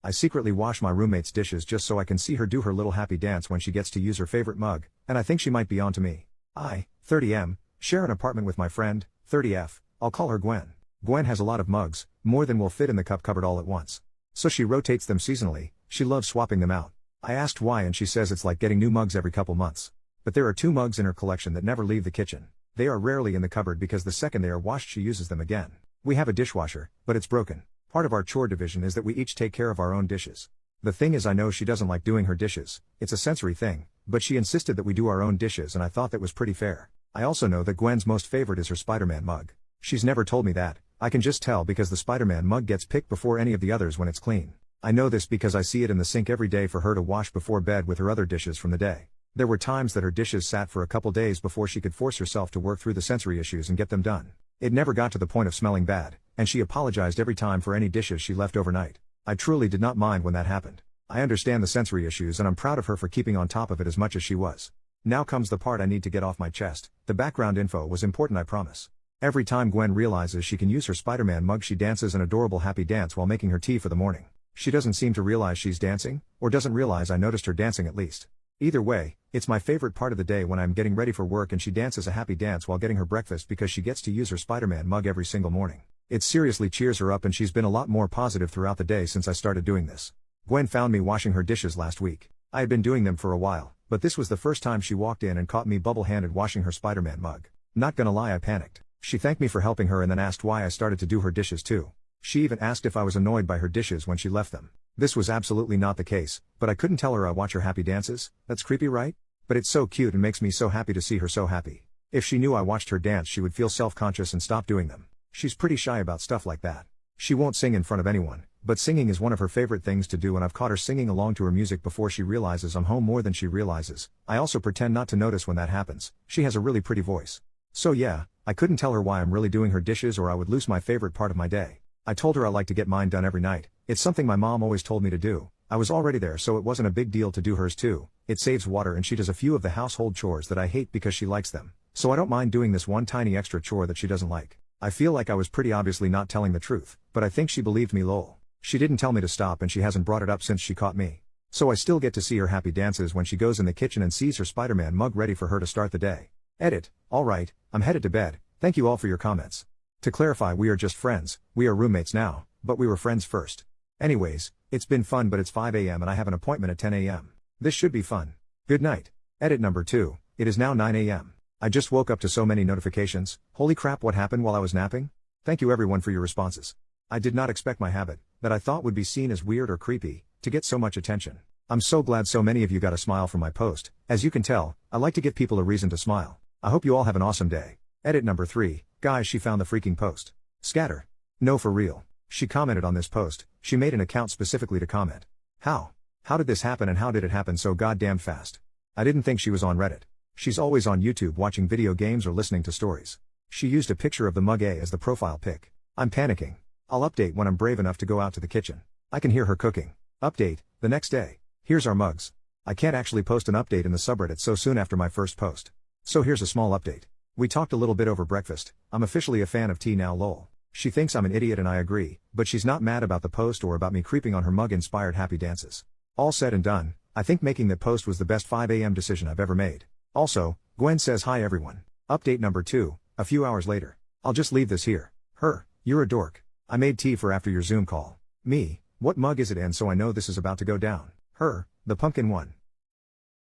I secretly wash my roommate's dishes just so I can see her do her little happy dance when she gets to use her favorite mug, and I think she might be onto me. I, 30M, share an apartment with my friend, 30F, I'll call her Gwen. Gwen has a lot of mugs, more than will fit in the cup cupboard all at once. So she rotates them seasonally, she loves swapping them out. I asked why and she says it's like getting new mugs every couple months. But there are 2 mugs in her collection that never leave the kitchen. They are rarely in the cupboard because the second they are washed she uses them again. We have a dishwasher, but it's broken. Part of our chore division is that we each take care of our own dishes. The thing is I know she doesn't like doing her dishes, it's a sensory thing, but she insisted that we do our own dishes and I thought that was pretty fair. I also know that Gwen's most favorite is her Spider-Man mug. She's never told me that, I can just tell because the Spider-Man mug gets picked before any of the others when it's clean. I know this because I see it in the sink every day for her to wash before bed with her other dishes from the day. There were times that her dishes sat for a couple days before she could force herself to work through the sensory issues and get them done. It never got to the point of smelling bad, and she apologized every time for any dishes she left overnight. I truly did not mind when that happened. I understand the sensory issues and I'm proud of her for keeping on top of it as much as she was. Now comes the part I need to get off my chest. The background info was important, I promise. Every time Gwen realizes she can use her Spider-Man mug she dances an adorable happy dance while making her tea for the morning. She doesn't seem to realize she's dancing, or doesn't realize I noticed her dancing at least. Either way, it's my favorite part of the day when I'm getting ready for work and she dances a happy dance while getting her breakfast because she gets to use her Spider-Man mug every single morning. It seriously cheers her up and she's been a lot more positive throughout the day since I started doing this. Gwen found me washing her dishes last week. I had been doing them for a while, but this was the first time she walked in and caught me bubble-handed washing her Spider-Man mug. Not gonna lie, I panicked. She thanked me for helping her and then asked why I started to do her dishes too. She even asked if I was annoyed by her dishes when she left them. This was absolutely not the case, but I couldn't tell her I watch her happy dances. That's creepy, right? But it's so cute and makes me so happy to see her so happy. If she knew I watched her dance she would feel self-conscious and stop doing them. She's pretty shy about stuff like that. She won't sing in front of anyone, but singing is one of her favorite things to do and I've caught her singing along to her music before she realizes I'm home more than she realizes. I also pretend not to notice when that happens. She has a really pretty voice. So yeah, I couldn't tell her why I'm really doing her dishes or I would lose my favorite part of my day. I told her I like to get mine done every night. It's something my mom always told me to do. I was already there so it wasn't a big deal to do hers too. It saves water and she does a few of the household chores that I hate because she likes them. So I don't mind doing this one tiny extra chore that she doesn't like. I feel like I was pretty obviously not telling the truth, but I think she believed me lol. She didn't tell me to stop and she hasn't brought it up since she caught me. So I still get to see her happy dances when she goes in the kitchen and sees her Spider-Man mug ready for her to start the day. Edit. Alright, I'm headed to bed. Thank you all for your comments. To clarify, we are just friends, we are roommates now, but we were friends first. Anyways, it's been fun but it's 5 AM and I have an appointment at 10 AM. This should be fun. Good night. Edit number 2, it is now 9 AM. I just woke up to so many notifications. Holy crap, what happened while I was napping? Thank you everyone for your responses. I did not expect my habit, that I thought would be seen as weird or creepy, to get so much attention. I'm so glad so many of you got a smile from my post. As you can tell, I like to give people a reason to smile. I hope you all have an awesome day. Edit number 3, guys, she found the freaking post. Scatter. No, for real. She commented on this post. She made an account specifically to comment. How? How did this happen and how did it happen so goddamn fast? I didn't think she was on Reddit. She's always on YouTube watching video games or listening to stories. She used a picture of the mug A as the profile pic. I'm panicking. I'll update when I'm brave enough to go out to the kitchen. I can hear her cooking. Update, the next day. Here's our mugs. I can't actually post an update in the subreddit so soon after my first post. So here's a small update. We talked a little bit over breakfast. I'm officially a fan of tea now lol. She thinks I'm an idiot and I agree, but she's not mad about the post or about me creeping on her mug-inspired happy dances. All said and done, I think making that post was the best 5 AM decision I've ever made. Also, Gwen says hi everyone. Update number 2, a few hours later. I'll just leave this here. Her, you're a dork. I made tea for after your Zoom call. Me, what mug is it in so I know this is about to go down? Her, the pumpkin one.